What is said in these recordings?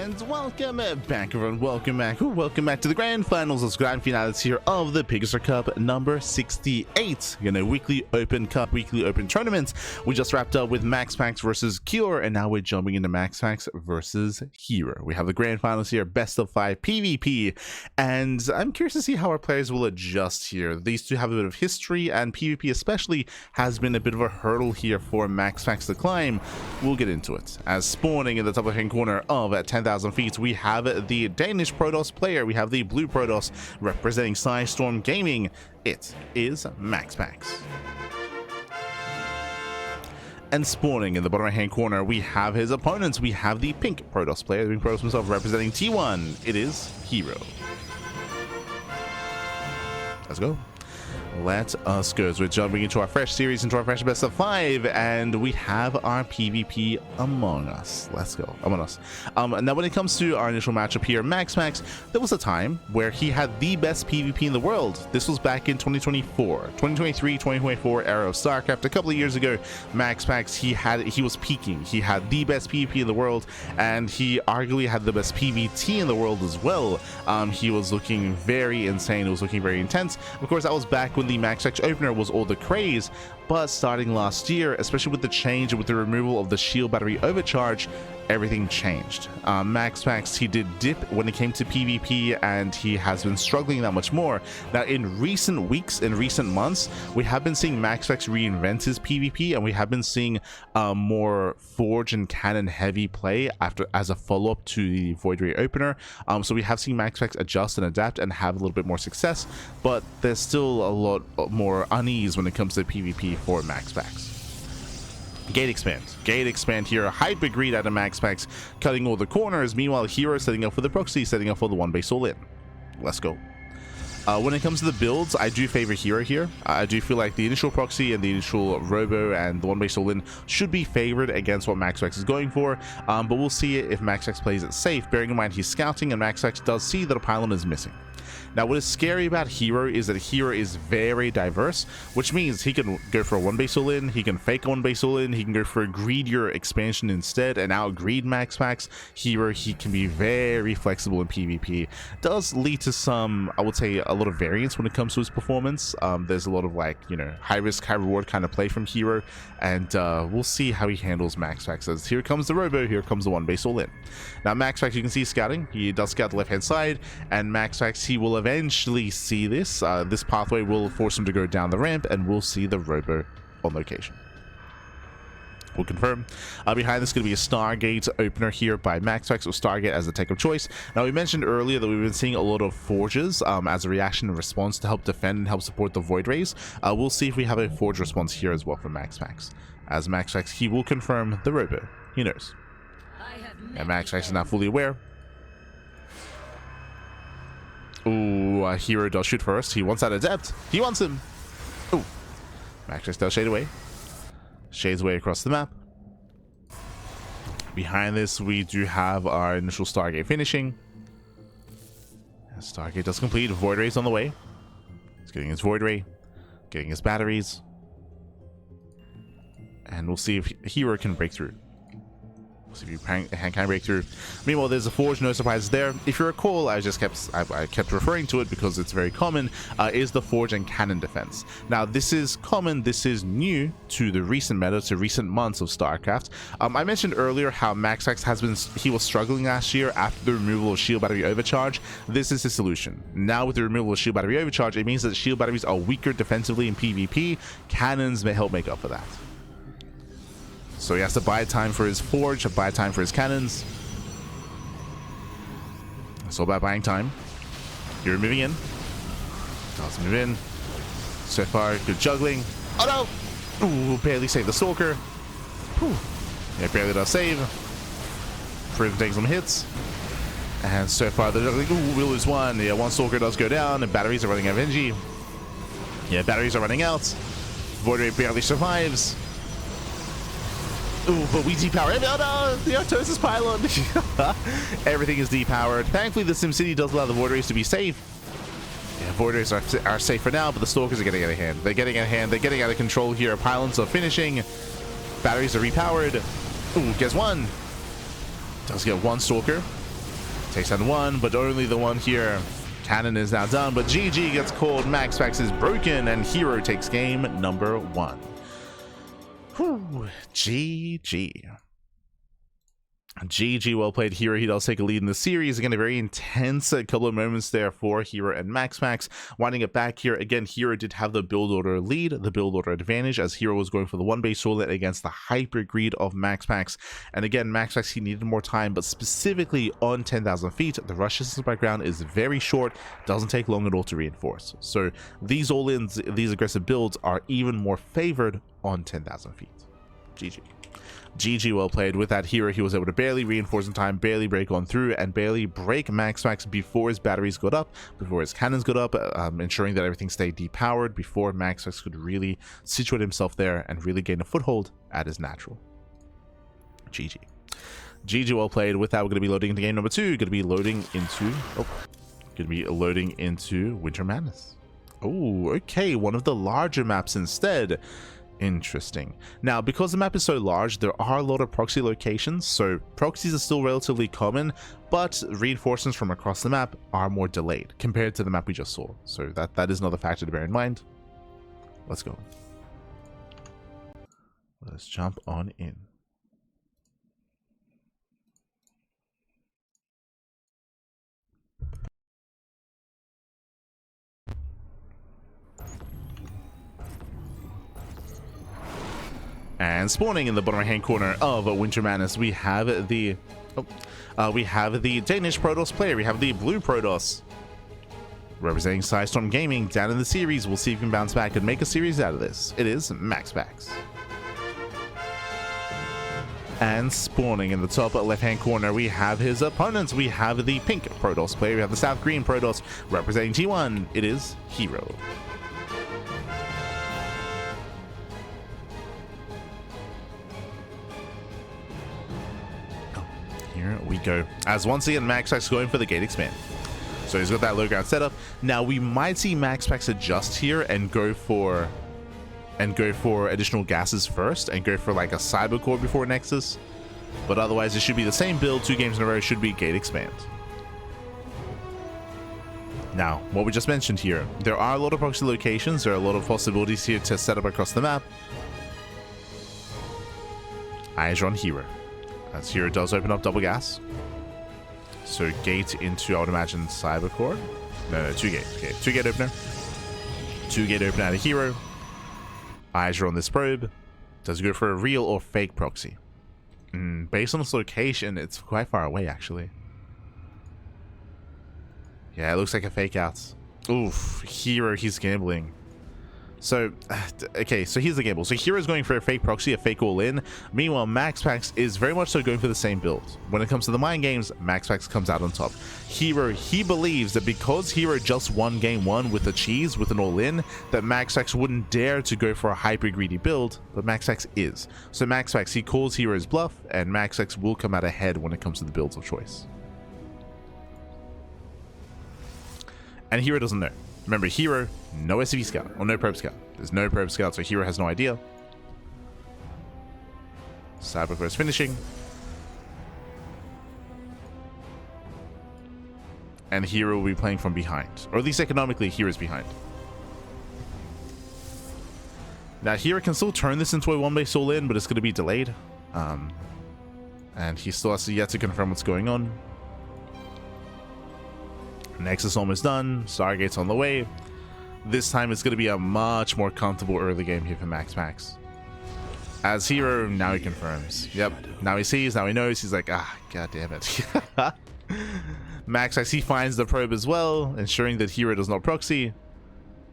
And welcome back, everyone. Welcome back to the grand finals of grand finales here of the PiGosaur Cup number 68. You know, weekly open tournaments. We just wrapped up with MaxPax versus herO, and now we're jumping into MaxPax versus herO. We have the grand finals here, best of 5 PvP, and I'm curious to see how our players will adjust here. These two have a bit of history, and PvP especially has been a bit of a hurdle here for MaxPax to climb. We'll get into it. As spawning in the top left-hand corner of 10,000 feet, we have the Danish Protoss player. We have the blue Protoss representing Storm Gaming. It is MaxPax. And spawning in the bottom right hand corner, we have his opponents. We have the pink Protoss player, the pink Protoss himself, representing T1. It is herO. Let's go. Let us go. So we're jumping into our fresh series, into our fresh best of 5, and we have our PvP Among Us. Let's go. Among Us. Now when it comes to our initial matchup here, MaxPax, there was a time where he had the best PvP in the world. This was back in 2024 era of StarCraft. A couple of years ago, MaxPax, he was peaking. He had the best PvP in the world, and he arguably had the best PvT in the world as well. He was looking very insane. It was looking very intense. Of course, that was back when the MaxPax opener was all the craze, but starting last year, especially with the change and with the removal of the shield battery overcharge, everything changed. MaxPax, he did dip when it came to PvP, and he has been struggling that much more. Now, in recent weeks, in recent months, we have been seeing MaxPax reinvent his PvP, and we have been seeing more Forge and Cannon heavy play as a follow-up to the Void Ray opener. So we have seen MaxPax adjust and adapt and have a little bit more success, but there's still a lot more unease when it comes to PvP for MaxPax. Gate expand here, hyper greed out of MaxPax, cutting all the corners. Meanwhile, herO setting up for the proxy, setting up for the one base all in. Let's go. When it comes to the builds, I do favor herO here. I do feel like the initial proxy and the initial robo and the one base all in should be favored against what MaxPax is going for, but we'll see if MaxPax plays it safe, bearing in mind he's scouting and MaxPax does see that a pylon is missing. Now, what is scary about herO is that herO is very diverse, which means he can go for a one base all in, he can fake a one base all in, he can go for a greedier expansion instead and out greed MaxPax. herO, he can be very flexible in PvP. Does lead to some, I would say, a lot of variance when it comes to his performance. There's a lot of, like, you know, high risk, high reward kind of play from herO, and we'll see how he handles MaxPax. As here comes the robo, here comes the one base all in. Now, MaxPax, you can see scouting. He does scout the left hand side, and MaxPax, he will eventually see this. This pathway will force him to go down the ramp, and we'll see the robo on location. We'll confirm. Behind this is going to be a Stargate opener here by MaxPax, with Stargate as the tech of choice. Now, we mentioned earlier that we've been seeing a lot of Forges as a reaction and response to help defend and help support the Void Rays. We'll see if we have a Forge response here as well from MaxPax. As MaxPax, he will confirm the robo. He knows. And MaxPax is now fully aware. Ooh, herO does shoot first. He wants that adept. He wants him. Ooh. MaxPax does shade away. Shades away across the map. Behind this, we do have our initial Stargate finishing. Stargate does complete. Void Ray's on the way. He's getting his Void Ray, getting his batteries. And we'll see if herO can break through. See if you can break through. Meanwhile, there's a Forge, no surprises there. If you recall, I kept referring to it because it's very common, is the Forge and Cannon defense. Now, this is common, this is new to the recent meta, to recent months of StarCraft. I mentioned earlier how MaxPax he was struggling last year after the removal of shield battery overcharge. This is his solution. Now, with the removal of shield battery overcharge, it means that shield batteries are weaker defensively in PvP. Cannons may help make up for that. So he has to buy time for his Forge, buy time for his Cannons. It's all about buying time. You're moving in. Does move in. So far, good juggling. Oh no! Ooh, barely saved the Stalker. Whew. Yeah, barely does save. Prism takes some hits. And so far, the juggling. Ooh, we'll lose one. Yeah, one Stalker does go down, and batteries are running out of energy. Yeah, batteries are running out. Void Ray barely survives. Ooh, but we depower. Oh no, the Artosis pylon. Everything is depowered. Thankfully, the SimCity does allow the Void Rays to be safe. Yeah, Void Rays are safe for now, but the Stalkers are getting out of hand. They're getting out of control here. Pylons are finishing. Batteries are repowered. Ooh, gets one. Does get one Stalker. Takes down one, but only the one here. Cannon is now done, but GG gets called. MaxPax is broken, and herO takes game number 1. Whew. GG. GG, well played, herO. He does take a lead in the series. Again, a very intense couple of moments there for herO and MaxPax. Winding it back here, again, herO did have the build order lead, the build order advantage, as herO was going for the one base solid against the hyper greed of MaxPax. And again, MaxPax, he needed more time, but specifically on 10,000 feet, the rush distance by ground is very short, doesn't take long at all to reinforce. So these all-ins, these aggressive builds are even more favored on 10,000 feet. GG. GG, well played. With that herO, he was able to barely reinforce in time, barely break on through, and barely break MaxPax before his batteries got up, before his cannons got up, ensuring that everything stayed depowered before MaxPax could really situate himself there and really gain a foothold at his natural. GG. GG, well played. With that, we're going to be loading into game number 2. Going to be loading into Winter Madness. Oh, okay, one of the larger maps instead. Interesting. Now, because the map is so large, there are a lot of proxy locations, so proxies are still relatively common, but reinforcements from across the map are more delayed compared to the map we just saw. So that is another factor to bear in mind. Let's go. Let's jump on in. And spawning in the bottom right hand corner of Winter Madness, we have the Danish Protoss player. We have the blue Protoss representing Sidestorm Gaming down in the series. We'll see if he can bounce back and make a series out of this. It is MaxPax. And spawning in the top left hand corner, we have his opponents. We have the pink Protoss player. We have the South Green Protoss representing G1. It is herO. Here we go. As once again, MaxPax going for the gate expand. So he's got that low ground setup. Now we might see MaxPax adjust here and go for additional gases first and go for like a cyber core before Nexus. But otherwise it should be the same build. 2 games in a row should be gate expand. Now, what we just mentioned here, there are a lot of proxy locations. There are a lot of possibilities here to set up across the map. Eyes are on herO. As herO does open up double gas. So gate into, I would imagine, cyber core. No, 2 gate. Okay, 2 gate opener. 2 gate opener out of herO. Eyes are on this probe. Does it go for a real or fake proxy? Based on its location, it's quite far away, actually. Yeah, it looks like a fake out. Oof, herO, he's gambling. So, okay, so here's the gamble. So herO's going for a fake proxy, a fake all-in. Meanwhile, MaxPax is very much so going for the same build. When it comes to the mind games, MaxPax comes out on top. herO, he believes that because herO just won game 1 with a cheese, with an all-in, that MaxPax wouldn't dare to go for a hyper-greedy build, but MaxPax is. So MaxPax, he calls herO's bluff, and MaxPax will come out ahead when it comes to the builds of choice. And herO doesn't know. Remember, herO, no SCV scout, or no probe scout. There's no probe scout, so herO has no idea. Cybercore is finishing. And herO will be playing from behind. Or at least economically, herO's behind. Now, herO can still turn this into a one-base all-in, but it's going to be delayed. And he still has yet to confirm what's going on. Nexus almost done. Stargate's on the way. This time it's going to be a much more comfortable early game here for MaxPax. As herO, now he confirms. Yep, now he sees, now he knows. He's like, ah, god damn it. MaxPax, he finds the probe as well, ensuring that herO does not proxy.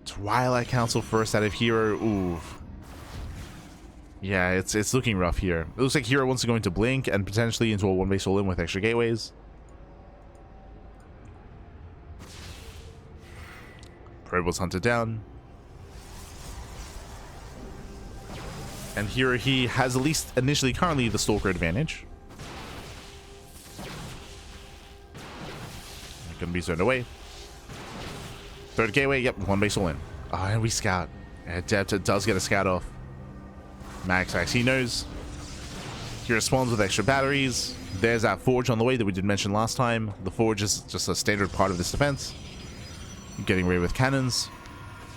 Twilight Council first out of herO. Ooh. Yeah, it's looking rough here. It looks like herO wants to go into Blink and potentially into a one-base all-in with extra gateways. Probe was hunted down. And here he has, at least initially, currently, the Stalker advantage. Gonna be zoned away. Third gateway, yep, one base all in. Oh, and we scout. And Depta does get a scout off. MaxPax, he knows. He responds with extra batteries. There's that forge on the way that we did mention last time. The forge is just a standard part of this defense. Getting ready with cannons.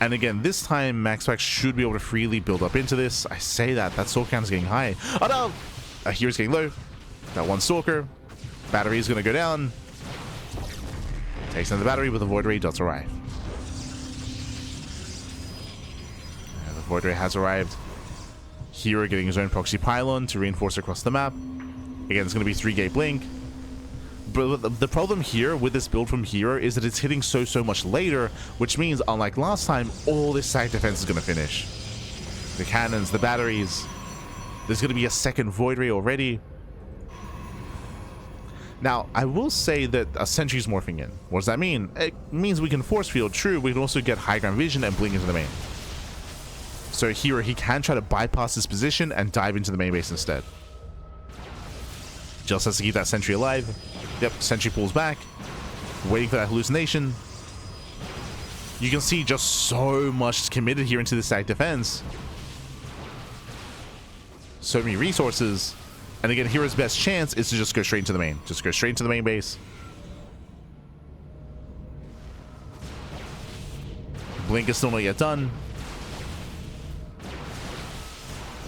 And again, this time MaxPax should be able to freely build up into this. I say that sword count is getting high. Oh no! Hero's getting low. That one stalker. Battery is going to go down. Takes down the battery, but the Void Ray does arrive. And the Void Ray has arrived. herO getting his own proxy pylon to reinforce across the map. Again, it's going to be 3-gate blink. But the problem here with this build from herO is that it's hitting so much later, which means, unlike last time, all this side defense is going to finish. The cannons, the batteries. There's going to be a second Void Ray already. Now, I will say that a sentry's morphing in. What does that mean? It means we can force field, true. We can also get high ground vision and blink into the main. So herO, he can try to bypass this position and dive into the main base instead. Just has to keep that sentry alive. Yep, sentry pulls back. Waiting for that hallucination. You can see just so much committed here into this side defense. So many resources. And again, herO's best chance is to just go straight into the main. Just go straight into the main base. Blink is still not yet done.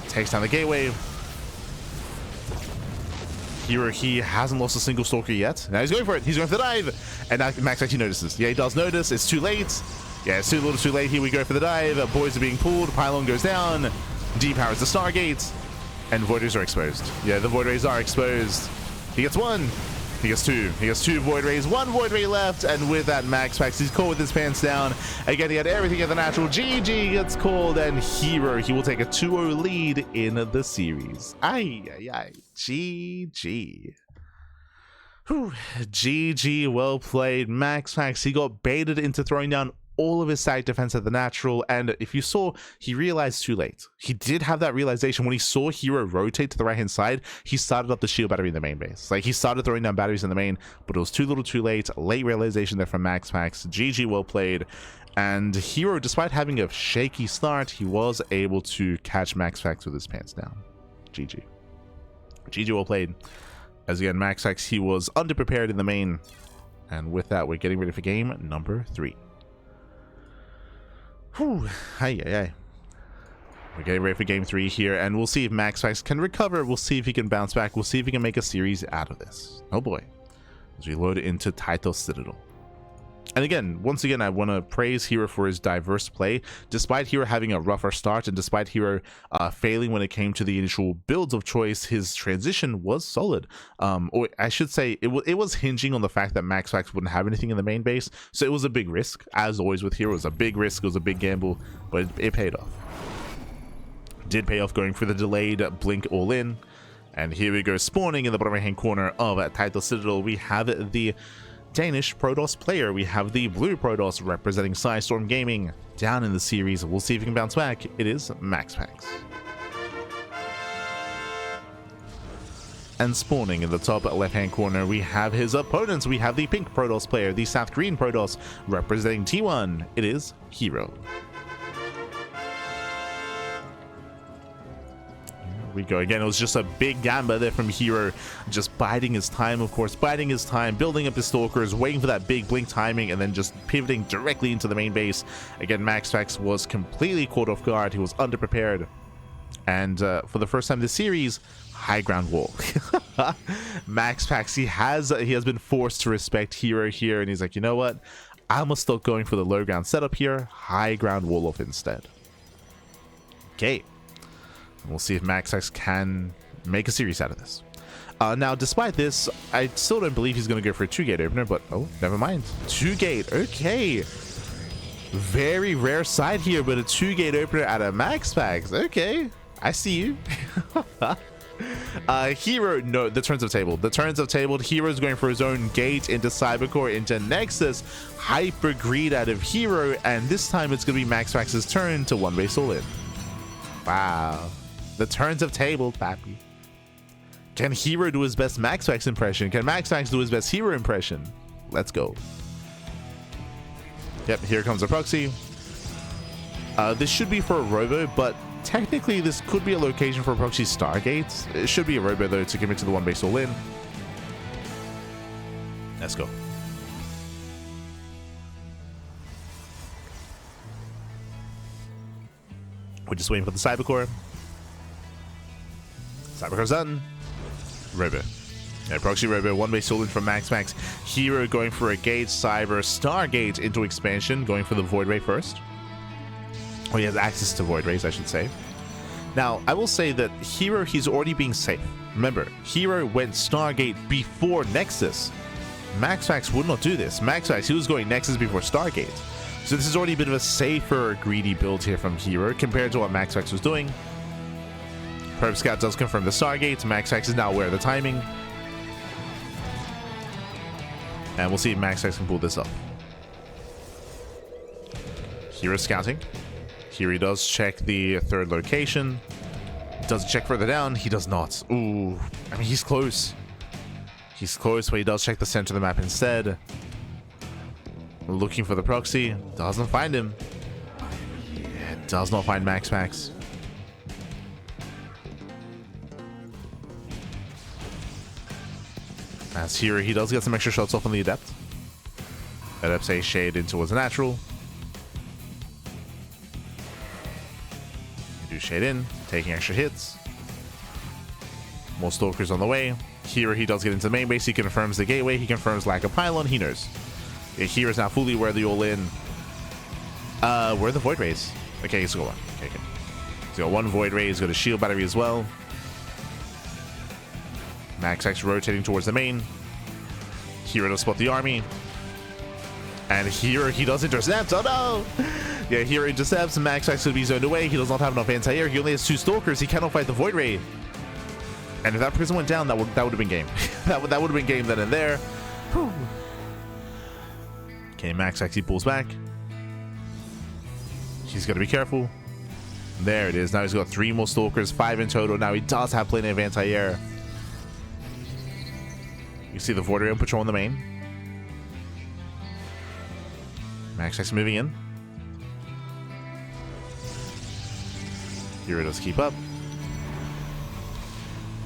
Takes down the gateway. herO, he hasn't lost a single stalker yet. Now he's going for it. He's going for the dive. And now Max actually notices. Yeah, he does notice. It's too late. Yeah, it's too little too late. Here we go for the dive. Boys are being pulled. Pylon goes down. Depowers the Stargate. And Void Rays are exposed. Yeah, the Void Rays are exposed. He gets one. He gets two. He gets two Void Rays. One Void Ray left. And with that, MaxPax, he's caught with his pants down. Again, he had everything at the natural. GG gets called. And herO, he will take a 2-0 lead in the series. Ay, ay, ay. GG. Whew. GG, well played. MaxPax, he got baited into throwing down all of his side defense at the natural, and if you saw, he realized too late. He did have that realization when he saw herO rotate to the right hand side. He started up the shield battery in the main base. Like, he started throwing down batteries in the main, but it was too little too late. Late realization there from MaxPax. GG, well played. And herO, despite having a shaky start, he was able to catch MaxPax with his pants down. GG. GG, well played. As again, MaxPax, he was underprepared in the main, and with that, we're getting ready for game number 3. Whew. Hi. We're getting ready for game 3 here, and we'll see if MaxPax can recover. We'll see if he can bounce back. We'll see if he can make a series out of this. Oh boy. As we load it into Title Citadel. And again, once again, I want to praise herO for his diverse play. Despite herO having a rougher start, and despite herO failing when it came to the initial builds of choice, his transition was solid. Or I should say, it was hinging on the fact that MaxPax wouldn't have anything in the main base. So it was a big risk, as always with herO. It was a big risk, it was a big gamble, but it paid off. Did pay off going for the delayed blink all in. And here we go, spawning in the bottom right hand corner of Title Citadel. We have the Danish Protoss player. We have the blue Protoss representing Storm Gaming down in the series. We'll see if he can bounce back. It is MaxPax. And spawning in the top left hand corner, we have his opponents. We have the pink Protoss player, the South Green Protoss representing T1. It is herO. We go again. It was just a big gamba there from herO, just biding his time, of course, biding his time, building up his stalkers, waiting for that big blink timing, and then just pivoting directly into the main base. Again, MaxPax was completely caught off guard. He was underprepared, and for the first time this series, high ground wall. MaxPax, he has been forced to respect herO here, and he's like, you know what, I'm gonna start going for the low ground setup here, high ground wall off instead. Okay. We'll see if MaxPax can make a series out of this. Now, despite this, I still don't believe he's going to go for a 2-gate opener, but oh, never mind. 2-gate, okay. Very rare side here, but a 2-gate opener out of MaxPax. Okay, I see you. herO, no, the turns have tabled. The turns have tabled. herO's going for his own gate into Cybercore, into Nexus. Hyper greed out of herO, and this time it's going to be MaxPax's turn to 1-base all in. Wow. The turns have tabled, pappy. Can herO do his best MaxPax impression? Can MaxPax do his best herO impression? Let's go. Yep, here comes a proxy. This should be for a robo, but technically this could be a location for a proxy Stargate. It should be a robo though to commit to the 1-base all in. Let's go. We're just waiting for the Cybercore. Cybercore's done. Robo. Yeah, proxy Robo, one-way stolen from MaxPax. herO going for a Gate, Cyber, Stargate into expansion, going for the Void Ray first. Well, he has access to Void Rays, I should say. Now, I will say that herO, he's already being safe. Remember, herO went Stargate before Nexus. MaxPax would not do this. MaxPax, he was going Nexus before Stargate. So this is already a bit of a safer, greedy build here from herO compared to what MaxPax was doing. Perp Scout does confirm the Stargate. MaxPax is now aware of the timing. And we'll see if MaxPax can pull this up. herO scouting. herO does check the third location. Does it check further down? He does not. Ooh, I mean, he's close. He's close, but he does check the center of the map instead. Looking for the proxy. Doesn't find him. Yeah, does not find MaxPax. As here, he does get some extra shots off on the Adept. Adept a shade in towards the natural. You do shade in, taking extra hits. More Stalkers on the way. Here he does get into the main base. He confirms the gateway. He confirms lack of pylon. He knows. Here is now fully where the all-in. Where are the Void Rays? Okay, he's got one. Okay, good. He's got one Void Ray. He's got a shield battery as well. MaxPax rotating towards the main. herO does spot the army. And here he does intercept. Oh no! Yeah, here intercepts. MaxPax could be zoned away. He does not have enough anti-air. He only has 2 Stalkers. He cannot fight the Void Ray. And if that prism went down, that would have been game. that would have been game then and there. Whew. Okay, MaxPax, he pulls back. He's got to be careful. There it is. Now he's got 3 more Stalkers, 5 in total. Now he does have plenty of anti-air. You see the Void Ray on patrol in the main. MaxPax moving in. herO does keep up.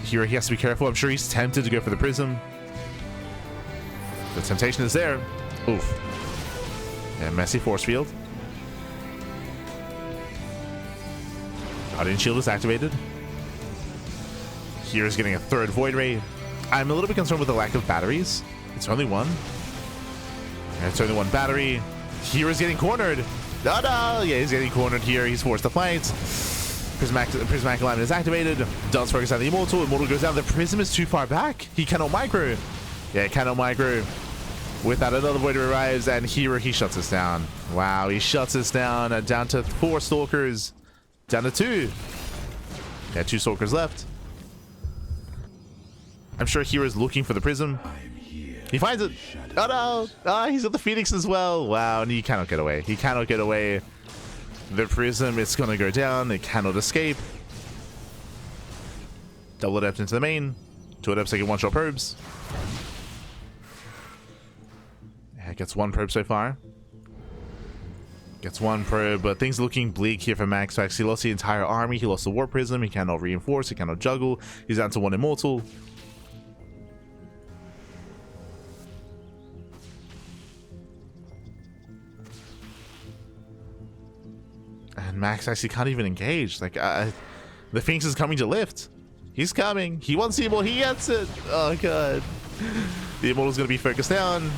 Here he has to be careful. I'm sure he's tempted to go for the prism. The temptation is there. Oof. Yeah, messy force field. Guardian shield is activated. Here's getting a 3rd Void Ray. I'm a little bit concerned with the lack of batteries. It's only 1. And it's only 1 battery. Here's getting cornered. No, no. Yeah, he's getting cornered here. He's forced to fight. Prismatic alignment is activated. Does focus on the Immortal. Immortal goes down. The Prism is too far back. He cannot micro. Yeah, cannot micro. With that, another Void Ray arrives, and here he shuts us down. Wow, he shuts us down. Down to 4 Stalkers. Down to 2. Yeah, 2 Stalkers left. I'm sure hero's looking for the Prism. He finds it. Oh no! Ah, he's got the Phoenix as well. Wow, and he cannot get away. He cannot get away. The Prism, it's gonna go down. It cannot escape. Double Adept into the main. 2 Adepts taking 1-shot probes. Yeah, gets 1 probe so far. Gets 1 probe, but things looking bleak here for MaxPax. He lost the entire army. He lost the War Prism. He cannot reinforce. He cannot juggle. He's down to 1 Immortal. And Max actually can't even engage. Like, the Phoenix is coming to lift. He's coming. He wants the Immortal. He gets it. Oh, God. The Immortal's going to be focused down.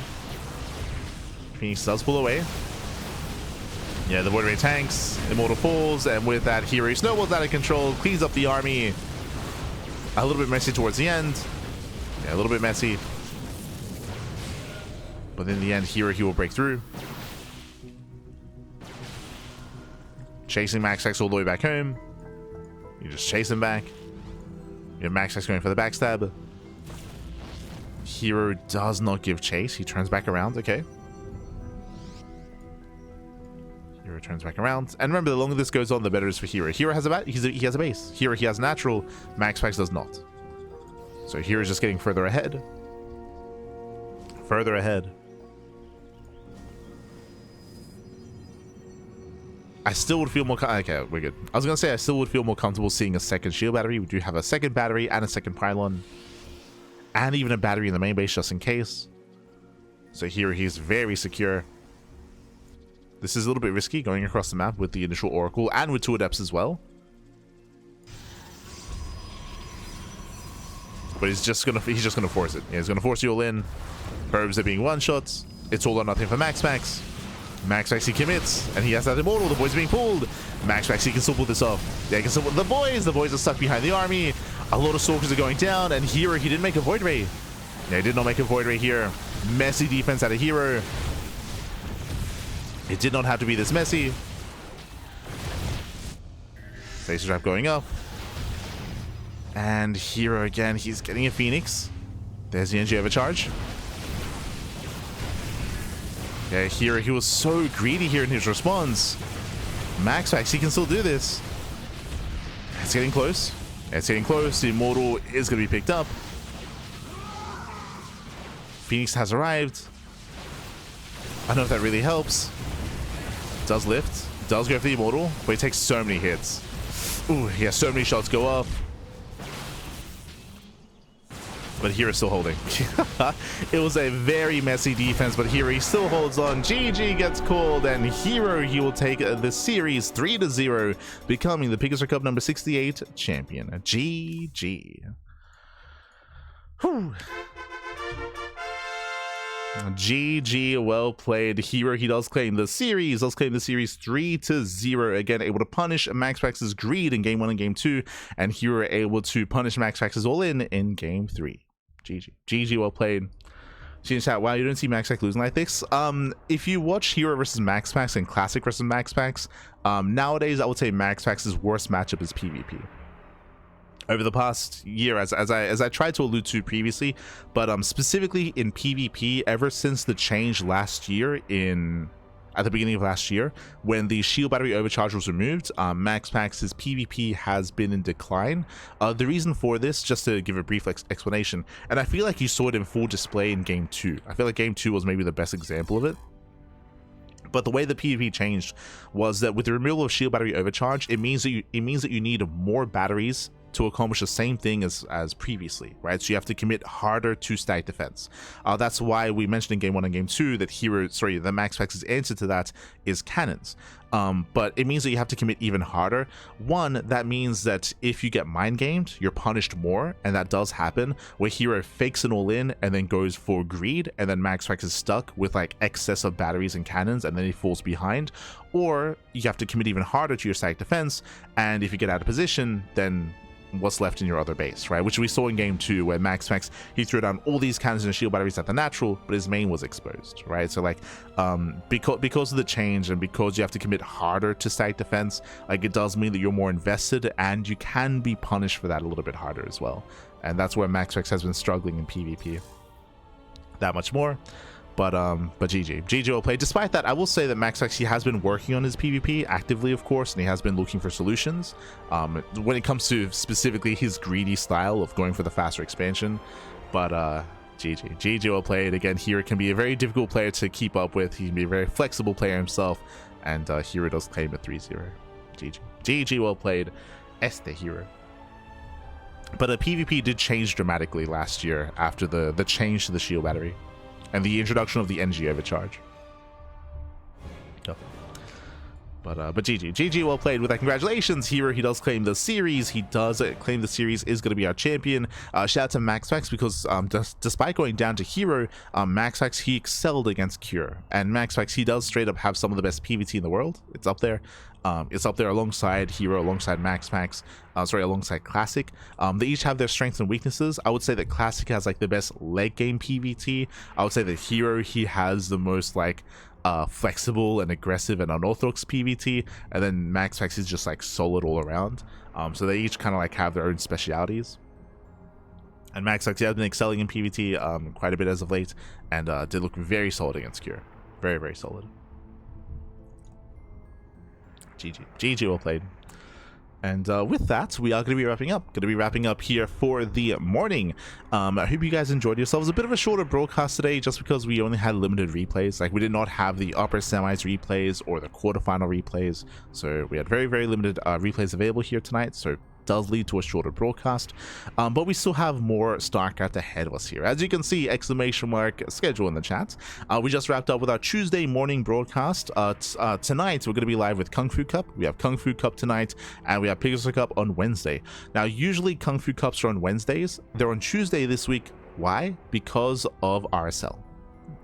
Phoenix does pull away. Yeah, the Void Ray tanks. Immortal falls. And with that, herO snowballs out of control. Cleans up the army. A little bit messy towards the end. Yeah, a little bit messy. But in the end, herO, he will break through. Chasing MaxPax all the way back home. You just chase him back. You have MaxPax going for the backstab. herO does not give chase. He turns back around. Okay. herO turns back around. And remember, the longer this goes on, the better it is for herO. herO has a he has a base. herO, he has natural. MaxPax does not. So herO is just getting further ahead. Further ahead. I still would feel more... Okay, we're good. I was going to say I still would feel more comfortable seeing a 2nd shield battery. We do have a 2nd battery and a 2nd pylon. And even a battery in the main base just in case. So here he's very secure. This is a little bit risky going across the map with the initial Oracle and with 2 Adepts as well. But he's just gonna force it. Yeah, he's gonna force you all in. Herbs are being one-shots. It's all or nothing for MaxPax. MaxPax, he commits, and he has that immortal. The boys are being pulled. MaxPax, he can still pull this off. Yeah, he can still pull the boys. The boys are stuck behind the army. A lot of Stalkers are going down, and here he didn't make a Void Ray. Yeah, he did not make a Void Ray here. Messy defense out of herO. It did not have to be this messy. Laser trap going up. And herO again, he's getting a Phoenix. There's the energy overcharge. Yeah, herO, he was so greedy here in his response. MaxPax, he can still do this. It's getting close. It's getting close. The immortal is going to be picked up. Phoenix has arrived. I don't know if that really helps. Does lift. Does go for the immortal, but he takes so many hits. Ooh, yeah, so many shots go up. But hero's still holding. It was a very messy defense, but herO still holds on. GG gets called, and herO, he will take the series 3-0, becoming the PiGosaur Cup number 68 champion. GG. Whew. GG, well played. herO, he does claim the series. 3-0. Again, able to punish MaxPax's greed in game 1 and game 2, and herO able to punish MaxPax's all-in game 3. GG, well played. See in chat, wow, you don't see MaxPax losing like this. If you watch herO versus MaxPax and Classic versus MaxPax, nowadays I would say MaxPax's worst matchup is PvP. Over the past year, as I tried to allude to previously, but specifically in PvP, ever since the change last year at the beginning of last year, when the shield battery overcharge was removed, MaxPax's PvP has been in decline. The reason for this, just to give a brief explanation, and I feel like you saw it in full display in game 2. I feel like game 2 was maybe the best example of it. But the way the PvP changed was that with the removal of shield battery overcharge, it means that you need more batteries to accomplish the same thing as previously, right? So you have to commit harder to stack defense. That's why we mentioned in game 1 and game 2 that the MaxPax's answer to that is cannons. But it means that you have to commit even harder. One, that means that if you get mind gamed, you're punished more, and that does happen, where herO fakes an all-in and then goes for greed, and then MaxPax is stuck with like excess of batteries and cannons, and then he falls behind. Or you have to commit even harder to your stack defense, and if you get out of position, then what's left in your other base, right? Which we saw in game 2, where MaxPax, he threw down all these cannons and shield batteries at the natural, but his main was exposed, right? So like because of the change, and because you have to commit harder to stack defense, like it does mean that you're more invested, and you can be punished for that a little bit harder as well. And that's where MaxPax has been struggling in PvP that much more. But GG well played. Despite that, I will say that MaxPax, he has been working on his PvP actively, of course, and he has been looking for solutions when it comes to specifically his greedy style of going for the faster expansion. But GG well played. Again, herO can be a very difficult player to keep up with. He can be a very flexible player himself, and herO does claim a 3-0. GG well played. herO. But the PvP did change dramatically last year after the change to the shield battery and the introduction of the energy overcharge. But GG well played with that. Congratulations, herO. He does claim the series. He does claim the series is going to be our champion. Shout out to MaxPax, because despite going down to herO, MaxPax, he excelled against Cure. And MaxPax, he does straight up have some of the best PvT in the world. It's up there. It's up there alongside herO, alongside MaxPax, alongside Classic. They each have their strengths and weaknesses. I would say that Classic has like the best late game PvT. I would say that herO, he has the most like flexible and aggressive and unorthodox PvT, and then MaxPax is just like solid all around. So they each kind of like have their own specialities. And MaxPax, he has been excelling in PvT quite a bit as of late, and did look very solid against Cure. Very solid. GG well played. And with that, we are going to be wrapping up here for the morning. I hope you guys enjoyed yourselves. A bit of a shorter broadcast today, just because we only had limited replays. Like, we did not have the upper semis replays or the quarterfinal replays, so we had very limited replays available here tonight. So does lead to a shorter broadcast, but we still have more StarCraft ahead of us here. As you can see, exclamation mark schedule in the chat. We just wrapped up with our Tuesday morning broadcast. Tonight we're going to be live with Kung Fu Cup. We have Kung Fu Cup tonight, and we have PiGosaur Cup on Wednesday. Now usually Kung Fu Cups are on Wednesdays. They're on Tuesday this week. Why? Because of RSL.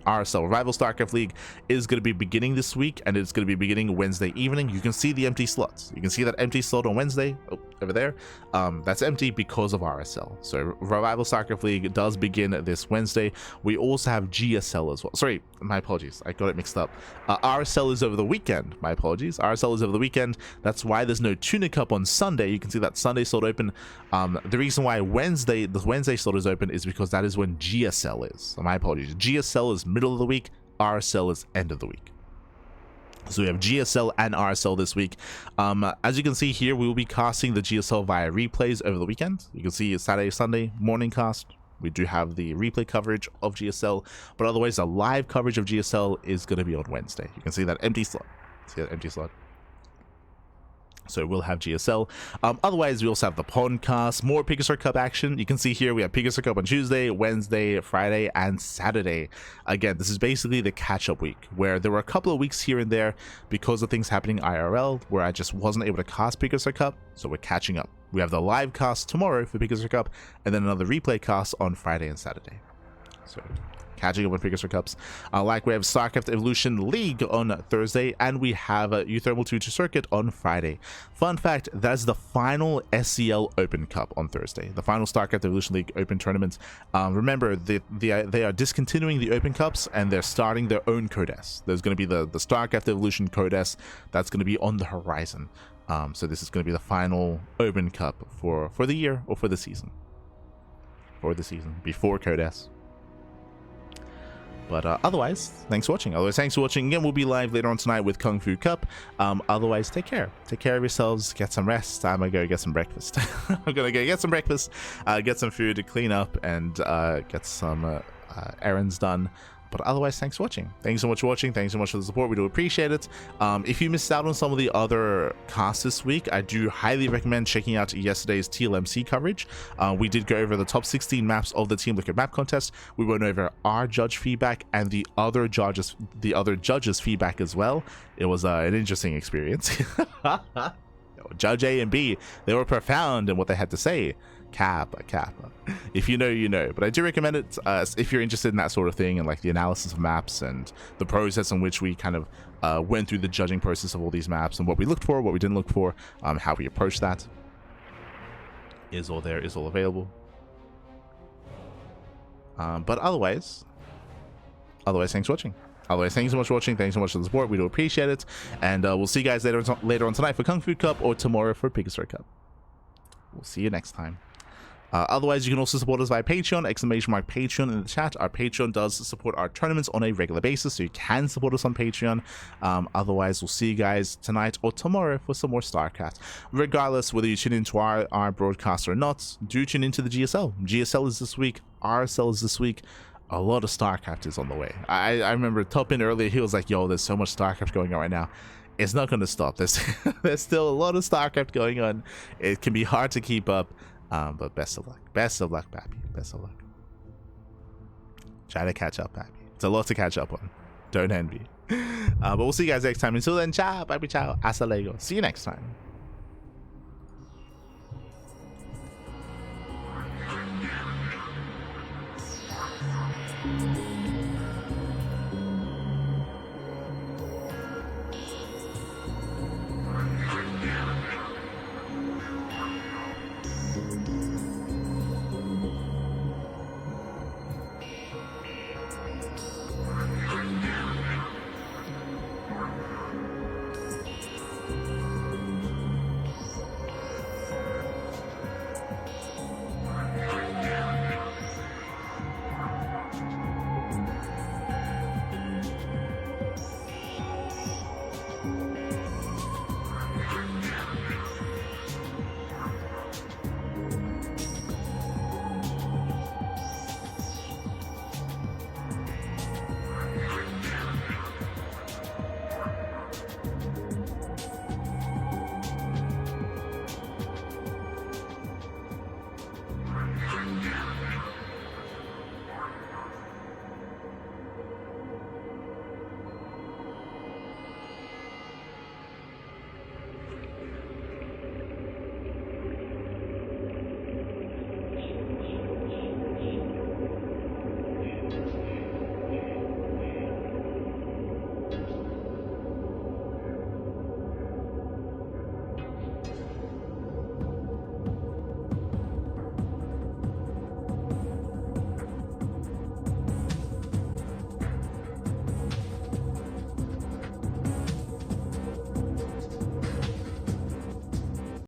Rival StarCraft League is going to be beginning this week, and it's going to be beginning Wednesday evening. You can see the empty slots. You can see that empty slot on Wednesday over there. That's empty because of RSL. So Rival StarCraft League does begin this Wednesday. We also have GSL as well. Sorry, my apologies. I got it mixed up. RSL is over the weekend. My apologies. RSL is over the weekend. That's why there's no Tuna Cup on Sunday. You can see that Sunday slot open. The reason why the Wednesday slot is open is because that is when GSL is. So my apologies. GSL is middle of the week. RSL is end of the week. So we have GSL and RSL this week. As you can see here, we will be casting the GSL via replays over the weekend. You can see Saturday, Sunday morning cast. We do have the replay coverage of GSL, but otherwise the live coverage of GSL is going to be on Wednesday. You can see that empty slot. See that empty slot? So we'll have GSL. Otherwise, we also have the podcast, more PiGosaur Cup action. You can see here we have PiGosaur Cup on Tuesday, Wednesday, Friday, and Saturday. Again, this is basically the catch-up week, where there were a couple of weeks here and there because of things happening IRL, where I just wasn't able to cast PiGosaur Cup, so we're catching up. We have the live cast tomorrow for PiGosaur Cup, and then another replay cast on Friday and Saturday. So catching up on PiGosaur Cups. Like we have StarCraft Evolution League on Thursday, and we have Uthermal 2 Circuit on Friday. Fun fact, that's the final SCL Open Cup on Thursday. The final StarCraft Evolution League Open Tournament. Remember, they are discontinuing the Open Cups, and they're starting their own Codes. There's going to be the StarCraft Evolution Codes that's going to be on the horizon. So this is going to be the final Open Cup for the year, or for the season. Before Codes. But otherwise, thanks for watching. Again, we'll be live later on tonight with Kung Fu Cup. Otherwise, take care. Take care of yourselves. Get some rest. I'm going to go get some breakfast. I'm going to go get some breakfast, get some food to clean up, and get some errands done. But otherwise, thanks for watching. Thanks so much for watching. Thanks so much for the support. We do appreciate it. If you missed out on some of the other casts this week, I do highly recommend checking out yesterday's TLMC coverage. We did go over the top 16 maps of the Team Liquid map contest. We went over our judge feedback and the other judges' feedback as well. It was an interesting experience. Judge A and B, they were profound in what they had to say. Kappa. If you know, you know. But I do recommend it if you're interested in that sort of thing, and like the analysis of maps and the process in which we kind of went through the judging process of all these maps and what we looked for, what we didn't look for, how we approached that. Is all there, is all available. But otherwise, thanks for watching. Thanks so much for watching. Thanks so much for the support. We do appreciate it. And we'll see you guys later on tonight for Kung Fu Cup, or tomorrow for PiGosaur Cup. We'll see you next time. Otherwise, you can also support us via Patreon, !Patreon in the chat. Our Patreon does support our tournaments on a regular basis, so you can support us on Patreon. Otherwise, we'll see you guys tonight or tomorrow for some more StarCraft. Regardless, whether you tune into our broadcast or not, do tune into the GSL. GSL is this week, RSL is this week. A lot of StarCraft is on the way. I remember Topin earlier, he was like, yo, there's so much StarCraft going on right now. It's not going to stop. There's still a lot of StarCraft going on. It can be hard to keep up. But best of luck. Best of luck, Pappy. Best of luck. Try to catch up, Pappy. It's a lot to catch up on. Don't envy. But we'll see you guys next time. Until then, ciao, Pappy, ciao. Hasta luego. See you next time.